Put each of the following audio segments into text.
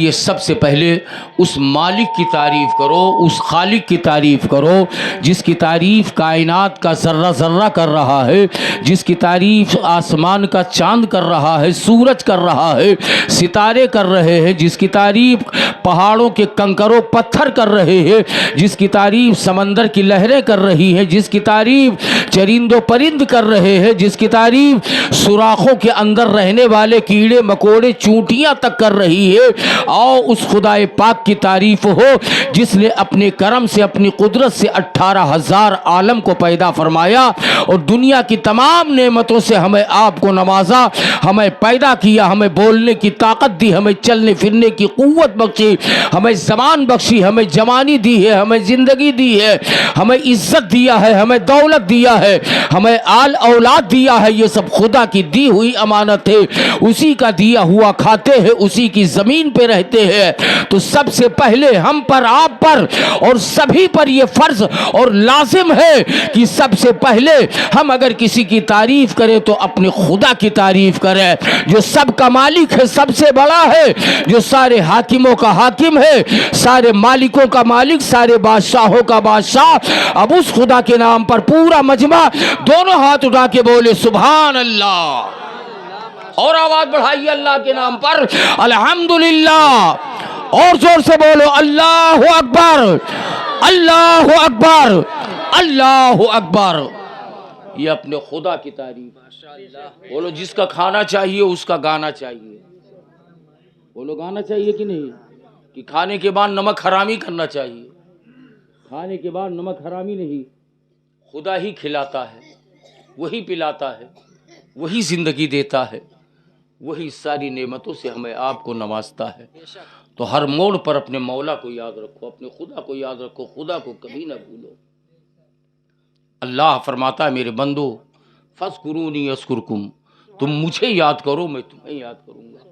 یہ سب سے پہلے اس مالک کی تعریف کرو، اس خالق کی تعریف کرو جس کی تعریف کائنات کا ذرہ ذرہ کر رہا ہے، جس کی تعریف آسمان کا چاند کر رہا ہے، سورج کر رہا ہے، ستارے کر رہے ہیں، جس کی تعریف پہاڑوں کے کنکر و پتھر کر رہے ہیں، جس کی تعریف سمندر کی لہریں کر رہی ہیں، جس کی تعریف چرند و پرند کر رہے ہیں، جس کی تعریف سوراخوں کے اندر رہنے والے کیڑے مکوڑے چونٹیاں تک کر رہی ہے۔ آؤ اس خدائے پاک کی تعریف ہو جس نے اپنے کرم سے، اپنی قدرت سے 18,000 عالم کو پیدا فرمایا اور دنیا کی تمام نعمتوں سے ہمیں آپ کو نوازا، ہمیں پیدا کیا، ہمیں بولنے کی طاقت دی، ہمیں چلنے پھرنے کی قوت بخشی، ہمیں زبان بخشی، ہمیں جوانی دی ہے، ہمیں زندگی دی ہے، ہمیں عزت دیا ہے، ہمیں دولت دیا ہے، ہمیں آل اولاد دیا ہے۔ یہ سب خدا کی دی ہوئی امانت ہے، اسی کا دیا ہوا کھاتے ہیں، اسی کی زمین پہ رہتے ہیں۔ تو سب سے پہلے ہم پر، آپ پر اور سبھی پر یہ فرض اور لازم ہے کہ سب سے پہلے ہم اگر کسی کی تعریف کریں تو اپنے خدا کی تعریف کریں جو سب کا مالک ہے، سب سے بڑا ہے، جو سارے حاکموں کا حاکم ہے، سارے مالکوں کا مالک، سارے بادشاہوں کا بادشاہ۔ اب اس خدا کے نام پر پورا مجمع دونوں ہاتھ اٹھا کے بولے سبحان اللہ، اور آواز بڑھائیے اللہ کے نام پر الحمدللہ، اور زور سے بولو اللہ اکبر، اللہ اکبر، اللہ اکبر۔ یہ اپنے خدا کی تعریف بولو۔ جس کا کھانا چاہیے اس کا گانا چاہیے، بولو گانا چاہیے کہ نہیں؟ کہ کھانے کے بعد نمک حرامی کرنا چاہیے؟ کھانے کے بعد نمک حرامی نہیں، خدا ہی کھلاتا ہے، وہی پلاتا ہے، وہی زندگی دیتا ہے، وہی ساری نعمتوں سے ہمیں آپ کو نوازتا ہے۔ تو ہر موڑ پر اپنے مولا کو یاد رکھو، اپنے خدا کو یاد رکھو، خدا کو کبھی نہ بھولو۔ اللہ فرماتا ہے میرے بندو فاذکرونی اذکرکم، تم مجھے یاد کرو میں تمہیں یاد کروں گا۔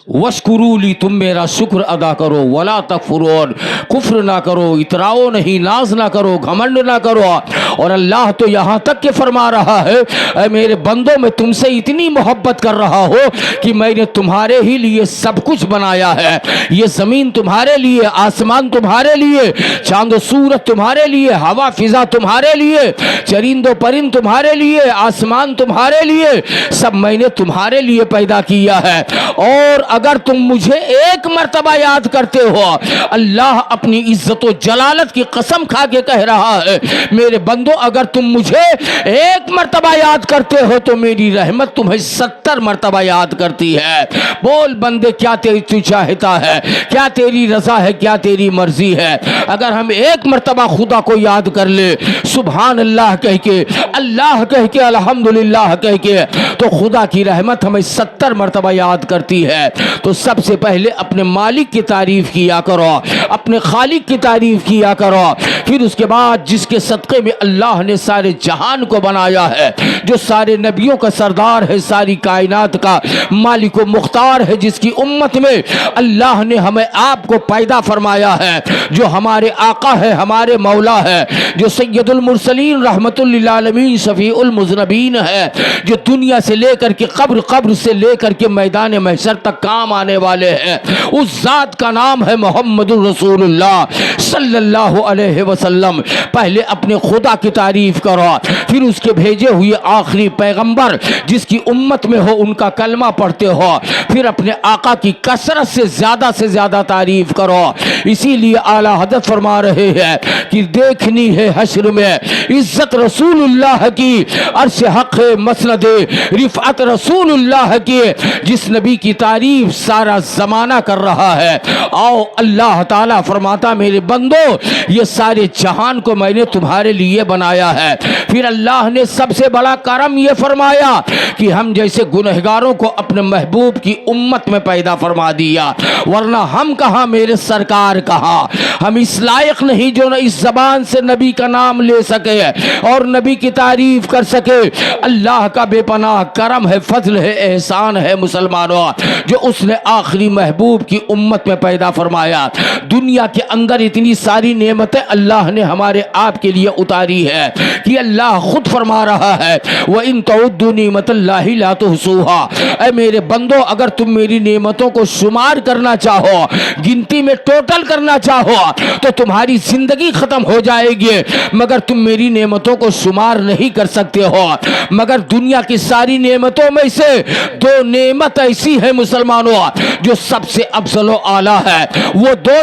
واشکروا لی، تم میرا شکر ادا کرو، ولا تکفرون، کفر نہ کرو، اتراؤ نہیں، ناز نہ کرو، گھمنڈ نہ کرو۔ اور اللہ تو یہاں تک کہ فرما رہا ہے اے میرے بندوں میں تم سے اتنی محبت کر رہا ہو کہ میں نے تمہارے ہی لیے سب کچھ بنایا ہے۔ یہ زمین تمہارے لیے، آسمان تمہارے لیے، چاند و سورج تمہارے لیے، ہوا فضا تمہارے لیے، چرند و پرند تمہارے لیے، آسمان تمہارے لیے، سب میں نے تمہارے لیے پیدا کیا ہے۔ اور اگر تم مجھے ایک مرتبہ یاد کرتے ہو، اللہ اپنی عزت و جلالت کی قسم کھا کے کہہ رہا ہے میرے بندو اگر تم مجھے ایک مرتبہ یاد کرتے ہو تو میری رحمت تمہیں 70 مرتبہ یاد کرتی ہے۔ بول بندے کیا تو چاہتا ہے، کیا تیری رضا ہے، کیا تیری مرضی ہے؟ اگر ہم ایک مرتبہ خدا کو یاد کر لے، سبحان اللہ کہہ کے، اللہ کہہ کے، الحمدللہ کہہ کے، تو خدا کی رحمت ہمیں 70 مرتبہ یاد کرتی ہے۔ تو سب سے پہلے اپنے مالک کی تعریف کیا کرو، اپنے خالق کی تعریف کیا کرو، پھر اس کے بعد جس کے صدقے میں اللہ نے سارے جہان کو بنایا ہے، جو سارے نبیوں کا سردار ہے، ساری کائنات کا مالک و مختار ہے، جس کی امت میں اللہ نے ہمیں آپ کو پیدا فرمایا ہے، جو ہمارے آقا ہے، ہمارے مولا ہے، جو سید المرسلین رحمت للعالمین شفیع المذنبین ہے، جو دنیا سے لے کر کے قبر، قبر سے لے کر کے میدان محشر تک کام آنے والے ہیں۔ اس ذات کا نام ہے محمد الرسول اللہ صلی اللہ علیہ وسلم۔ پہلے اپنے خدا کی تعریف کرو، پھر اس کے بھیجے ہوئے آخری پیغمبر جس کی امت میں ہو ان کا کلمہ پڑھتے ہو، پھر اپنے آقا کی کثرت سے زیادہ تعریف کرو۔ اسی لیے اعلیٰ حضرت فرما رہے ہیں کہ دیکھنی ہے حشر میں عزت رسول اللہ کی، عرش حق مسند رفعت رسول اللہ کی، جس نبی کی تعریف سارا زمانہ کر رہا ہے۔ آؤ اللہ تعالیٰ فرماتا میرے بندو یہ سارے جہان کو میں نے تمہارے لیے بنایا ہے۔ پھر اللہ نے سب سے بڑا کرم یہ فرمایا کہ ہم جیسے گنہگاروں کو اپنے محبوب کی امت میں پیدا فرما دیا، ورنہ ہم کہاں، میرے سرکار کہاں، ہم اس لائق نہیں جو نہ اس زبان سے نبی کا نام لے سکے اور نبی کی تعریف کر سکے۔ اللہ کا بے پناہ کرم ہے، فضل ہے، احسان ہے مسلمانوں، جو اس نے آخری محبوب کی امت میں پیدا فرمایا۔ دنیا کے اندر اتنی ساری نعمتیں اللہ نے ہمارے آپ کے لیے اتاری ہے کہ اللہ خود فرما رہا ہے وَإِن تَعُدُّوا نِعْمَتَ اللَّهِ لَا تُحْصُوهَا، اے میرے بندو اگر تم میری نعمتوں کو شمار کرنا چاہو، گنتی میں ٹوٹل کرنا چاہو تو تمہاری زندگی ختم ہو جائے گی، مگر تم میری نعمتوں کو شمار نہیں کر سکتے ہو۔ مگر دنیا کی ساری نعمتوں میں سے دو نعمت ایسی ہے مسلمانوں جو سب سے افضل و اعلیٰ ہے۔ وہ دو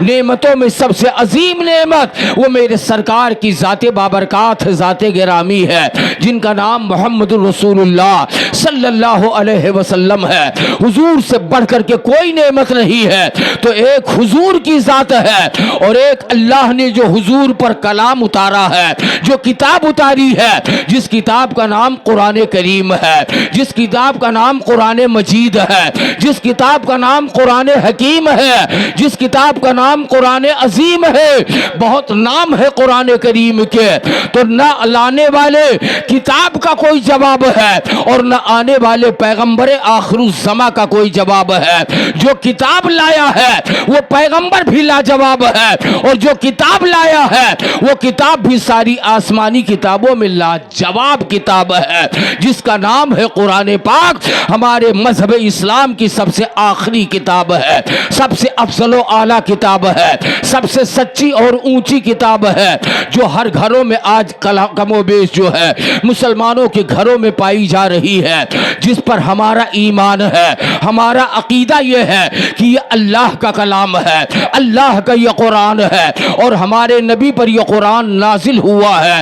نعمتوں میں سب سے عظیم نعمت وہ میرے سرکار کی ذات بابرکات ذات گرامی ہے، جن کا نام محمد رسول اللہ صلی اللہ علیہ وسلم ہے۔ حضور سے بڑھ کر کے کوئی نعمت نہیں ہے، تو ایک حضور کی ذات ہے اور ایک اللہ نے جو حضور پر کلام اتارا ہے، جو کتاب اتاری ہے، جس کتاب کا نام قرآن کریم ہے، جس کتاب کا نام قرآن مجید ہے، جس کتاب کا نام قرآن حکیم ہے، جس کتاب کا نام قرآن عظیم ہے۔ بہت نام ہے قرآن کریم کے، تو نہ لانے والے کتاب کا کوئی جواب ہے اور نہ آنے والے پیغمبر آخر الزماں کا کوئی جواب ہے۔ جو کتاب لایا ہے وہ پیغمبر بھی لاجواب ہے، اور جو کتاب لایا ہے وہ کتاب بھی ساری آسمانی کتابوں میں لاجواب کتاب ہے، جس کا نام ہے قرآن پاک۔ ہمارے مذہب اسلام کی سب سے آخری کتاب ہے، سب سے افضل و اعلیٰ کتاب ہے، سب سے سچی اور اونچی کتاب ہے، جو ہر گھروں میں آج کم و بیش جو ہے مسلمانوں کے گھروں میں پائی جا رہی ہے، جس پر ہمارا ایمان ہے، ہمارا عقیدہ یہ ہے کہ یہ اللہ کا کلام ہے، اللہ کا یہ قرآن ہے، اور ہمارے نبی پر یہ قرآن نازل ہوا ہے۔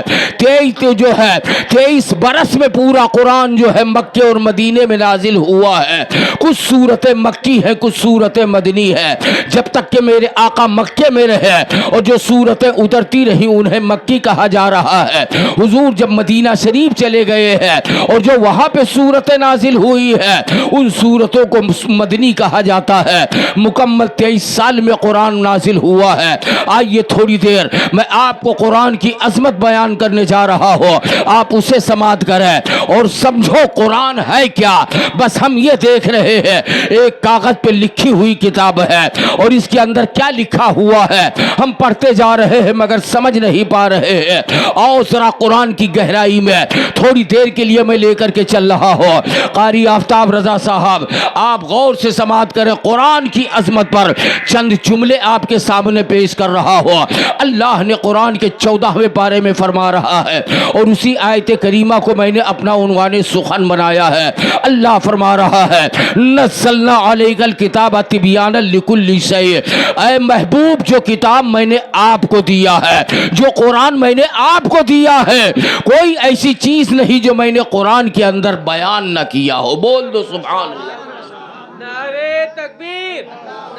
23 برس میں پورا قرآن جو ہے مکے اور مدینے میں نازل ہوا ہے۔ کچھ صورتیں مکی ہیں، کچھ صورتیں مدنی ہیں۔ جب تک کہ میرے آقا مکے میں رہے اور جو صورتیں اترتی رہی انہیں مکی کہا جا رہا ہے۔ حضور جب مدینہ شریف چلے گئے ہیں اور جو وہاں پہ صورتیں نازل ہوئی ہیں ان صورتوں کو مدنی کہا جاتا ہے۔ مکمل 23 سال میں قرآن نازل ہوا ہے۔ آئیے تھوڑی دیر میں آپ کو قرآن کی عظمت بیان کرنے جا رہا ہوں، آپ اسے سماعت کریں اور سمجھو قرآن ہے کیا۔ بس ہم یہ دیکھ رہے ہیں ایک کاغذ پہ لکھی ہوئی کتاب ہے اور اس کے اندر کیا لکھا ہوا ہے ہم پڑھتے جا رہے ہیں مگر سمجھ نہیں پا رہے ہیں۔ آؤ ذرا قرآن کی گہرائی میں تھوڑی دیر کے لیے میں لے کر کے چل رہا ہوں۔ قاری آفتاب رضا صاحب آپ غور سے سماعت کریں، قرآن کی عظمت پر چند جملے آپ کے سامنے پیش کر رہا ہوں۔ اللہ نے قرآن کے 14ویں پارے میں فرما رہا ہے اور اسی آیت کریمہ کو میں نے اپنا عنوان سخن بنایا ہے۔ اللہ فرما رہا ہے نزلنا علیک الکتاب تبیانا لکل شیء، اے محبوب جو کتاب میں نے آپ کو دیا ہے، جو قرآن میں نے آپ کو دیا ہے، کوئی ایسی چیز نہیں جو میں نے قرآن کے اندر بیان نہ کیا ہو۔ بول دو سبحان اللہ۔ نعرے تکبیر،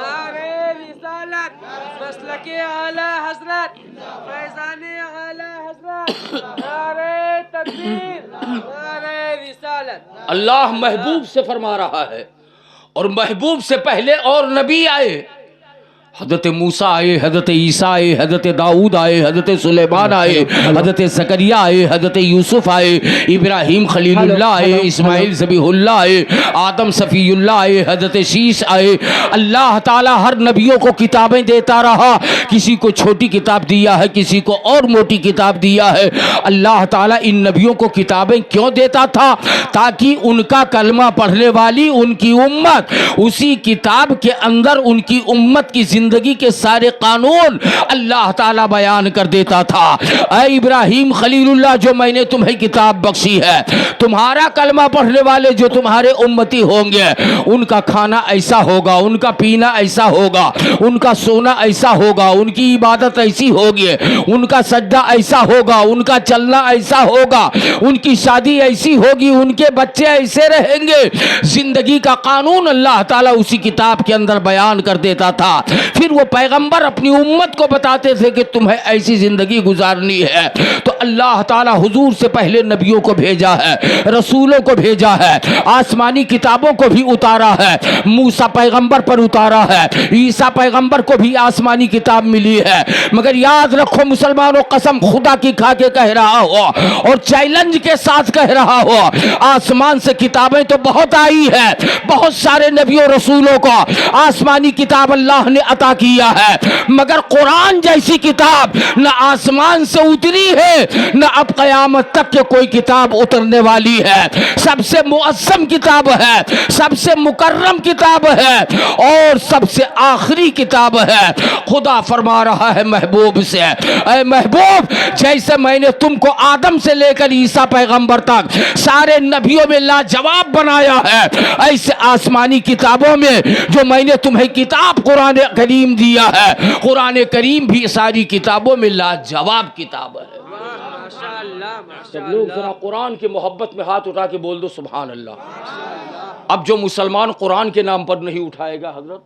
نعرے رسالت، مسلک اعلی حضرت، فیضان اعلی حضرت، نعرے تکبیر، نعرے رسالت۔ اللہ محبوب سے فرما رہا ہے اور محبوب سے پہلے اور نبی آئے، حضرت موسیٰ آئے، حضرت عیسیٰ آئے، حضرت داؤد آئے، حضرت سلیمان آئے، حضرت زکریا آئے، حضرت یوسف آئے، ابراہیم خلیل اللہ آئے، اسماعیل ذبیح اللہ آئے، آدم صفی اللہ آئے، حضرت شیش آئے۔ اللہ تعالیٰ ہر نبیوں کو کتابیں دیتا رہا، کسی کو چھوٹی کتاب دیا ہے، کسی کو اور موٹی کتاب دیا ہے۔ اللہ تعالیٰ ان نبیوں کو کتابیں کیوں دیتا تھا؟ تاکہ ان کا کلمہ پڑھنے والی ان کی امت اسی کتاب کے اندر ان کی امت کی زندگی کے سارے قانون اللہ تعالیٰ بیان کر دیتا تھا۔ اے ابراہیم خلیل اللہ جو میں نے تمہیں کتاب بخشی ہے، تمہارا کلمہ پڑھنے والے جو تمہارے امتی ہوں گے ان کا کھانا ایسا ہوگا، ان کا پینا ایسا ہوگا، ان کا سونا ایسا ہوگا، ان کی عبادت ایسی ہوگی، ان کا سجدہ ایسا ہوگا، ان کا چلنا ایسا ہوگا، ان کی شادی ایسی ہوگی، ان کے بچے ایسے رہیں گے۔ زندگی کا قانون اللہ تعالیٰ اسی کتاب کے اندر بیان کر دیتا تھا۔ پھر وہ پیغمبر اپنی امت کو بتاتے تھے کہ تمہیں ایسی زندگی گزارنی ہے، تو اللہ تعالیٰ حضور سے پہلے نبیوں کو بھیجا ہے، رسولوں کو بھیجا ہے، آسمانی کتابوں کو بھی اتارا ہے، موسیٰ پیغمبر پر اتارا ہے، عیسیٰ پیغمبر کو بھی آسمانی کتاب ملی ہے۔ مگر یاد رکھو مسلمانوں، قسم خدا کی کھا کے کہہ رہا ہو اور چیلنج کے ساتھ کہہ رہا ہو، آسمان سے کتابیں تو بہت آئی ہے، بہت سارے نبیوں رسولوں کو آسمانی کتاب اللہ نے عطا کیا ہے، مگر قرآن جیسی کتاب نہ آسمان سے اتری ہے، نہ اب قیامت تک کے کوئی کتاب اترنے والی ہے۔ سب سے معظم کتاب ہے، سب سے مکرم کتاب ہے اور سب سے آخری کتاب ہے۔ خدا فرما رہا ہے محبوب سے، اے محبوب، جیسے میں نے تم کو آدم سے لے کر عیسیٰ پیغمبر تک سارے نبیوں میں لاجواب بنایا ہے، ایسے آسمانی کتابوں میں جو میں نے تمہیں کتاب قرآن کریم دیا ہے، قرآن کریم بھی ساری کتابوں میں لاجواب کتاب ہے۔ ماشاء اللہ سب لوگ ذرا قرآن کی محبت میں ہاتھ اٹھا کے بول دو سبحان اللہ۔ اب جو مسلمان قرآن کے نام پر نہیں اٹھائے گا حضرت،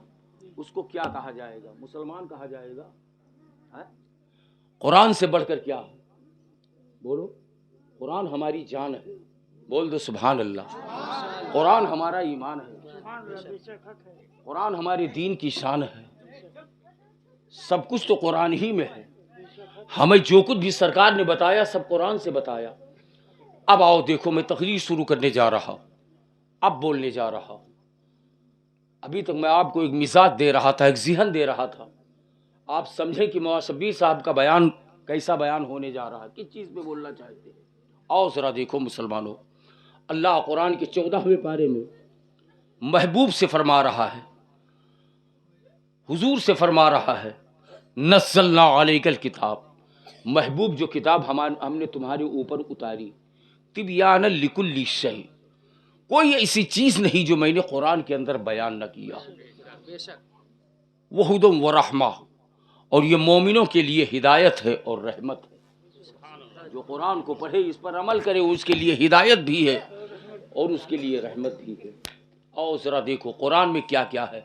اس کو کیا کہا جائے گا؟ مسلمان کہا جائے گا؟ قرآن سے بڑھ کر کیا؟ بولو، قرآن ہماری جان ہے، بول دو سبحان اللہ۔ قرآن ہمارا ایمان ہے، قرآن ہمارے دین کی شان ہے، سب کچھ تو قرآن ہی میں ہے۔ ہمیں جو کچھ بھی سرکار نے بتایا سب قرآن سے بتایا۔ اب آؤ دیکھو، میں تقریر شروع کرنے جا رہا، اب بولنے جا رہا۔ ابھی تک میں آپ کو ایک مزاج دے رہا تھا، ایک ذہن دے رہا تھا، آپ سمجھیں کہ مولانا شبیر صاحب کا بیان کیسا بیان ہونے جا رہا ہے، کس چیز پہ بولنا چاہتے ہیں۔ آؤ ذرا دیکھو مسلمانوں، اللہ قرآن کے 14ویں پارے میں محبوب سے فرما رہا ہے، حضور سے فرما رہا ہے، نزلنا علیک الکتاب، محبوب جو کتاب ہم نے تمہارے اوپر اتاری، تبیانا لکل شیء، کوئی ایسی چیز نہیں جو میں نے قرآن کے اندر بیان نہ کیا، وہدی ورحمہ، اور یہ مومنوں کے لیے ہدایت ہے اور رحمت ہے۔ جو قرآن کو پڑھے، اس پر عمل کرے، اس کے لیے ہدایت بھی ہے اور اس کے لیے رحمت بھی ہے۔ اور ذرا دیکھو قرآن میں کیا کیا ہے،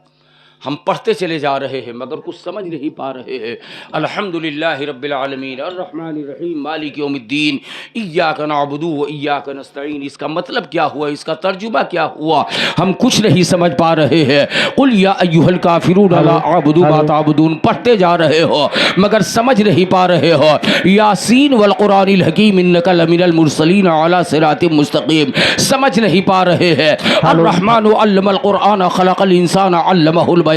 ہم پڑھتے چلے جا رہے ہیں مگر کچھ سمجھ نہیں پا رہے ہیں۔ الحمدللہ رب العالمین الرحمن الرحیم مالک یوم الدین ایاک نعبد و ایاک نستعین، اس کا مطلب کیا ہوا، اس کا ترجمہ کیا ہوا، ہم کچھ نہیں سمجھ پا رہے ہیں۔ قل یا ایھا الکافرون لا اعبد ما تعبدون، پڑھتے جا رہے ہو مگر سمجھ نہیں پا رہے ہو۔ یاسین والقرآن الحکیم انک لمن المرسلین علی صراط مستقیم، سمجھ نہیں پا رہے ہیں۔ الرحمن علم القرآن خلق الانسان علمہ البیان،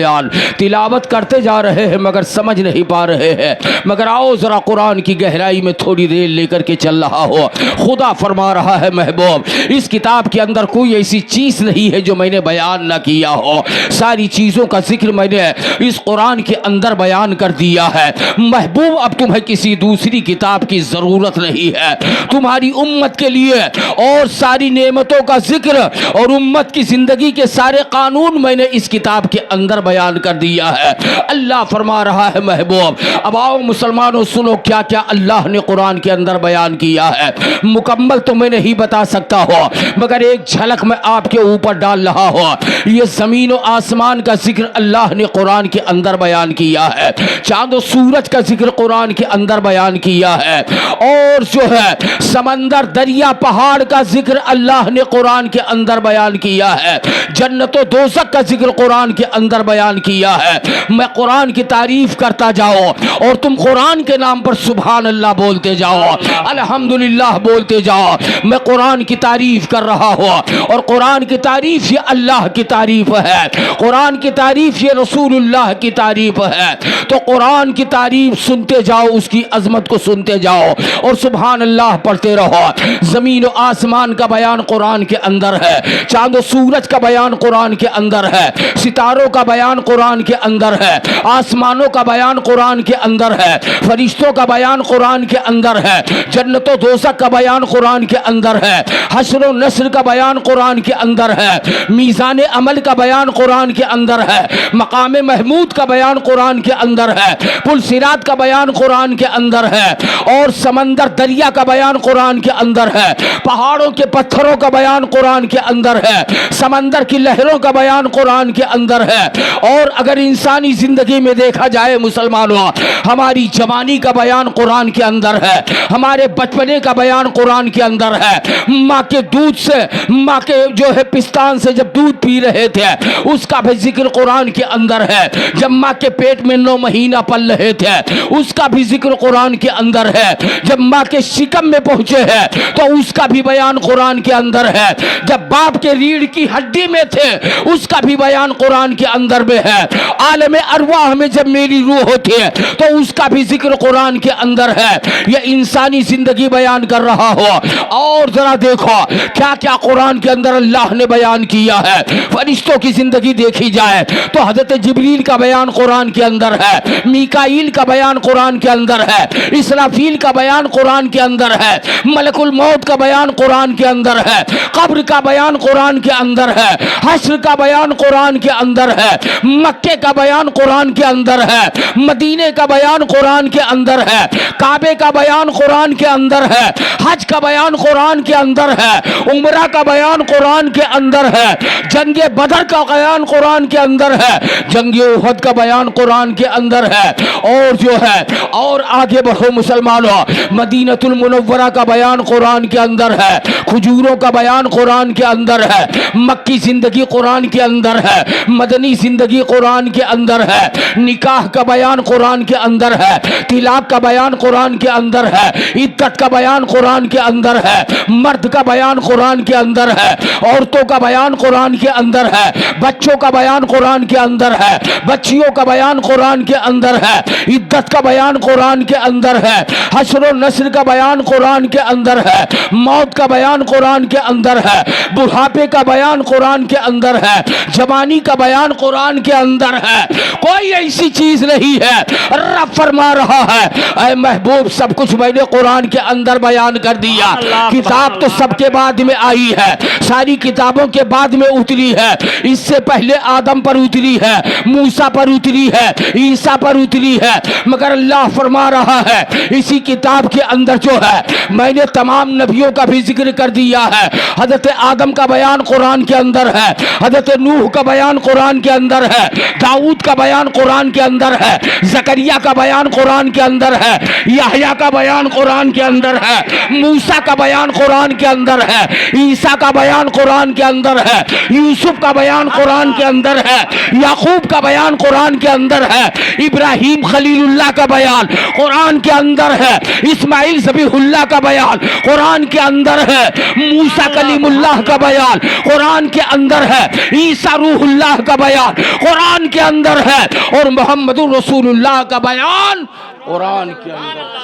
تلاوت کرتے جا رہے ہیں مگر سمجھ نہیں پا رہے ہیں۔ مگر آؤ ذرا قرآن کی گہرائی میں تھوڑی دیر لے کر کے چل رہا ہو۔ خدا فرما رہا ہے محبوب، اس کتاب کے اندر کوئی ایسی چیز نہیں ہے جو میں نے بیان نہ کیا ہو، ساری چیزوں کا ذکر میں نے اس قرآن کے اندر بیان کر دیا ہے۔ محبوب اب تمہیں کسی دوسری کتاب کی ضرورت نہیں ہے، تمہاری امت کے لیے اور ساری نعمتوں کا ذکر اور امت کی زندگی کے سارے قانون میں نے اس کتاب کے اندر بیان کر دیا ہے۔ اللہ فرما رہا ہے محبوب، اب آؤ مسلمانوں سنو کیا کیا اللہ نے قرآن کے اندر بیان کیا ہے۔ مکمل تو میں نہیں بتا سکتا ہو مگر ایک جھلک میں آپ کے اوپر ڈال رہا ہو۔ یہ زمین و آسمان کا ذکر اللہ نے قرآن کے اندر بیان کیا ہے، چاند و سورج کا ذکر قرآن کے اندر بیان کیا ہے، اور جو ہے سمندر دریا پہاڑ کا ذکر اللہ نے قرآن کے اندر بیان کیا ہے، جنت و دوزخ کا ذکر قرآن کے اندر بیان کیا ہے۔ میں قرآن کی تعریف کرتا جاؤ اور تم قرآن کے نام پر سبحان اللہ بولتے جاؤ، الحمدللہ بولتے جاؤ۔ میں قرآن کی تعریف کر رہا ہوں اور قرآن کی تعریف یہ اللہ کی تعریف ہے، قرآن کی تعریف یہ رسول اللہ کی تعریف ہے، تو قرآن کی تعریف سنتے جاؤ، اس کی عظمت کو سنتے جاؤ اور سبحان اللہ پڑھتے رہو۔ زمین و آسمان کا بیان قرآن کے اندر ہے، چاند و سورج کا بیان قرآن کے اندر ہے، ستاروں کا بیان قرآن کے اندر ہے، آسمانوں کا بیان قرآن کے اندر ہے، فرشتوں کا بیان قرآن کے اندر ہے، جنت و دوزخ کا بیان قرآن کے اندر ہے، حشر و نشر کا بیان قرآن کے اندر ہے، میزان عمل کا بیان قرآن کے اندر ہے، مقام محمود کا بیان قرآن کے اندر ہے، پل صراط کا بیان قرآن کے اندر ہے، اور سمندر دریا کا بیان قرآن کے اندر ہے، پہاڑوں کے پتھروں کا بیان قرآن کے اندر ہے، سمندر کی لہروں کا بیان قرآن کے اندر ہے، اور اگر انسانی زندگی میں دیکھا جائے مسلمانوں، ہماری جوانی کا بیان قرآن کے اندر ہے، ہمارے بچپنے کا بیان قرآن کے اندر ہے، ماں کے دودھ سے، ماں کے جو ہے پستان سے جب دودھ پی رہے تھے اس کا بھی ذکر قرآن کے اندر ہے، جب ماں کے پیٹ میں 9 مہینہ پل رہے تھے اس کا بھی ذکر قرآن کے اندر ہے، جب ماں کے شکم میں پہنچے ہیں تو اس کا بھی بیان قرآن کے اندر ہے، جب باپ کے ریڑھ کی ہڈی میں تھے اس کا بھی بیان قرآن کے اندر میں ہے، عالم ارواح میں جب میری روح ہوتی ہے تو اس کا بھی ذکر قرآن کے اندر ہے۔ یہ انسانی زندگی بیان کر رہا ہو، اور ذرا دیکھو کیا کیا قرآن کے اندر اللہ نے بیان کیا ہے۔ فرشتوں کی زندگی دیکھی جائے تو حضرت جبریل کا بیان قرآن کے اندر ہے، میکائیل کا بیان قرآن کے اندر ہے، اسرافیل کا بیان قرآن کے اندر ہے، ملک الموت کا بیان قرآن کے اندر ہے، قبر کا بیان قرآن کے اندر ہے، حشر کا بیان قرآن کے اندر ہے، مکے کا بیان قرآن کے اندر ہے، مدینے کا بیان قرآن کے اندر ہے، کعبے کا بیان قرآن کے اندر ہے، حج کا بیان قرآن کے اندر ہے، عمرہ کا بیان قرآن کے اندر ہے، جنگ بدر کا بیان قرآن کے اندر ہے، جنگ احد کا بیان قرآن کے اندر ہے، اور جو ہے اور آگے بڑھو مسلمانوں، مدینۃ المنورہ کا بیان قرآن کے اندر ہے، کھجوروں کا بیان قرآن کے اندر ہے، مکی زندگی قرآن کے اندر ہے، مدنی زندگی قرآن کے اندر ہے، نکاح کا بیان قرآن کے اندر ہے، طلاق کا بیان قرآن کے اندر ہے، عدت کا بیان قرآن کے اندر ہے، مرد کا بیان قرآن کے اندر ہے، عورتوں کا بیان قرآن کے اندر ہے، بچوں کا بیان قرآن کے اندر ہے، بچیوں کا بیان قرآن کے اندر ہے، عدت کا بیان قرآن کے اندر ہے، حشر و نشر کا بیان قرآن کے اندر ہے، موت کا بیان قرآن کے اندر ہے، بڑھاپے کا بیان قرآن کے اندر ہے، جوانی کا بیان قرآن کے اندر ہے۔ کوئی ایسی چیز نہیں ہے، رب فرما رہا ہے اے محبوب سب کچھ میں نے قرآن کے اندر بیان کر دیا۔ کتاب تو سب کے بعد میں آئی ہے، ساری کتابوں کے بعد میں اتری ہے، اس سے پہلے آدم پر اتری ہے، موسیٰ پر اتری ہے، عیسیٰ پر اتری ہے، مگر اللہ فرما رہا ہے اسی کتاب کے اندر جو ہے میں نے تمام نبیوں کا بھی ذکر کر دیا ہے۔ حضرت آدم کا بیان قرآن کے اندر ہے، حضرت نوح کا بیان قرآن کے اندر ہے، داؤد کا بیان قرآن کے اندر ہے، زکریا کا بیان قرآن کے اندر ہے، یحییٰ کا بیان قرآن کے اندر ہے، موسیٰ کا بیان قرآن کے اندر ہے، عیسیٰ کا بیان قرآن کے اندر ہے، یوسف کا بیان قرآن کے اندر ہے، یعقوب کا بیان قرآن کے اندر ہے، ابراہیم خلیل اللہ کا بیان قرآن کے اندر ہے، اسماعیل ذبیح اللہ کا بیان قرآن کے اندر ہے، موسیٰ کلیم اللہ کا بیان قرآن کے اندر ہے، عیسیٰ روح اللہ کا بیان قرآن کے اندر ہے، اور محمد رسول اللہ کا بیان قرآن کے اندر ہے۔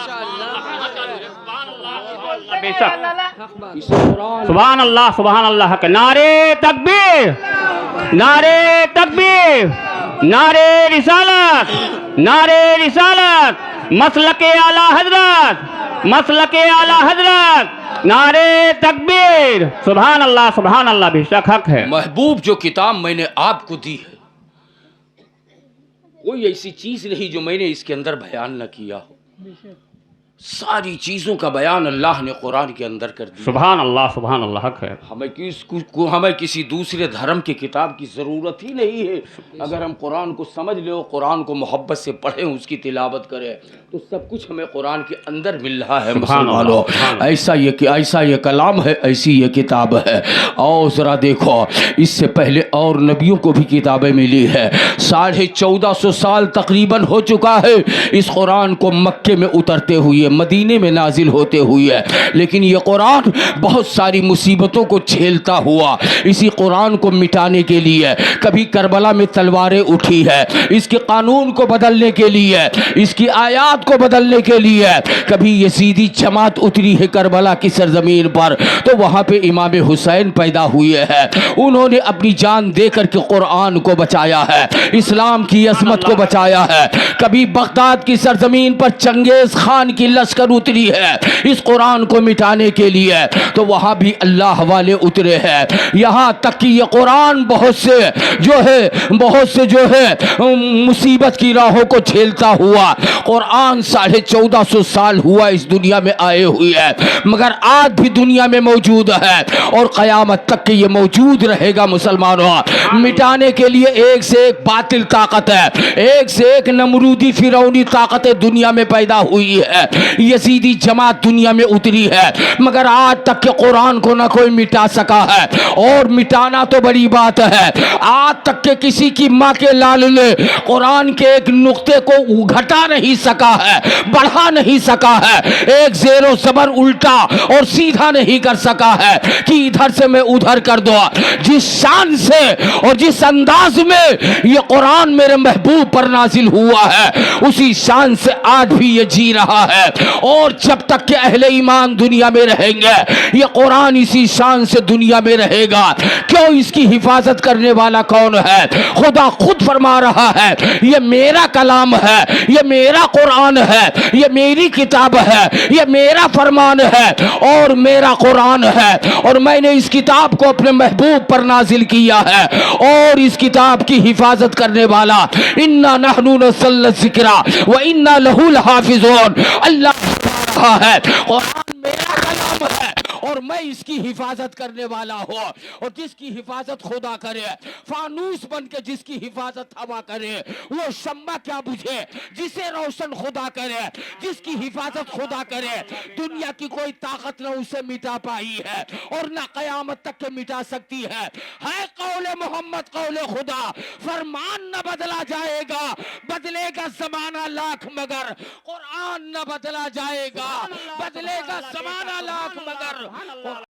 سبحان اللہ سبحان اللہ کا نعرے تکبیر، نعرے تکبیر، نعرے رسالت، نعرے رسالت، مسلک اعلی حضرت، مسلک اعلی حضرت، نعرے تکبیر، سبحان اللہ سبحان اللہ، بے شک حق ہے۔ محبوب جو کتاب میں نے آپ کو دی ہے کوئی ایسی چیز نہیں جو میں نے اس کے اندر بیان نہ کیا ہو، ساری چیزوں کا بیان اللہ نے قرآن کے اندر کر دیا۔ سبحان اللہ حق ہے۔ ہمیں کسی دوسرے دھرم کی کتاب کی ضرورت ہی نہیں ہے، اگر ہم قرآن کو سمجھ لیں، قرآن کو محبت سے پڑھیں، اس کی تلاوت کریں تو سب کچھ ہمیں قرآن کے اندر مل رہا ہے۔ مسلمانوں ایسا یہ کلام ہے، ایسی یہ کتاب ہے۔ اور ذرا دیکھو اس سے پہلے اور نبیوں کو بھی کتابیں ملی ہے، 1450 سال تقریباً ہو چکا ہے اس قرآن کو مکے میں اترتے ہوئے، مدینے میں نازل ہوتے ہوئے، لیکن یہ قرآن بہت ساری مصیبتوں کو جھیلتا ہوا اسی قرآن کو مٹانے کے لیے کبھی کربلا میں تلواریں اٹھی ہے اس کے قانون کو بدلنے کے لیے، اس کی آیات کو بدلنے کے لیے، کبھی یزیدی جماعت اتری ہے کربلا کی سرزمین پر تو وہاں پہ امام حسین پیدا ہوئے ہیں، انہوں نے اپنی جان دے کر کے قرآن کو بچایا ہے، اسلام کی عظمت کو بچایا ہے۔ کبھی بغداد کی سرزمین پر چنگیز خان کی لشکر اتری ہے اس قرآن کو مٹانے کے لیے، تو وہاں بھی اللہ والے اترے ہیں، یہاں تک کہ یہ قرآن بہت سے جو ہے مصیبت کی راہوں کو جھیلتا ہوا، قرآن 1450 سال ہوا اس دنیا میں آئے ہوئی ہے، مگر آج بھی دنیا میں موجود ہے اور قیامت تک کہ یہ موجود رہے گا مسلمانوں۔ مٹانے کے لیے ایک سے ایک باطل طاقت ہے، ایک سے ایک نمرودی فرعونی طاقتیں دنیا میں پیدا ہوئی ہے، یزیدی جماعت دنیا میں اتری ہے، مگر آج تک کہ قرآن کو نہ کوئی مٹا سکا ہے، اور مٹانا تو بڑی بات ہے، آج تک کہ کسی کی ماں کے لال نے قرآن کے ایک نقطے کو گھٹا نہیں سکا ہے، بڑھا نہیں سکا ہے، ایک زیر و زبر الٹا اور سیدھا نہیں کر سکا ہے کہ ادھر سے میں ادھر کر دو۔ جس شان سے اور جس انداز میں یہ قرآن میرے محبوب پر نازل ہوا ہے، اسی شان سے آج بھی یہ جی رہا ہے، اور جب تک کہ اہل ایمان دنیا میں رہیں گے یہ قرآن اسی شان سے دنیا میں رہے گا۔ کیوں؟ اس کی حفاظت کرنے والا کون ہے؟ خدا خود فرما رہا ہے یہ میرا کلام ہے، یہ میرا قرآن ہے، یہ میری کتاب ہے، یہ میرا فرمان ہے اور میرا قرآن ہے، اور میں نے اس کتاب کو اپنے محبوب پر نازل کیا ہے، اور اس کتاب کی حفاظت کرنے والا انا نحن نزلنا الذکر و انا لہ لحافظون، اللہ رہا ہے قرآن میرا کلام ہے اور میں اس کی حفاظت کرنے والا ہوں، اور جس کی حفاظت خدا کرے، فانوس بن کے جس کی حفاظت ہوا کرے وہ شمع کیا بجھے، جسے روشن خدا کرے، جس کی حفاظت خدا کرے، دنیا کی کوئی طاقت نہ اسے مٹا پائی ہے اور نہ قیامت تک کے مٹا سکتی ہے قول محمد قول خدا، فرمان نہ بدلا جائے گا، بدلے گا زمانہ لاکھ مگر قرآن نہ بدلا جائے گا، بدلے گا زمانہ لاکھ مگر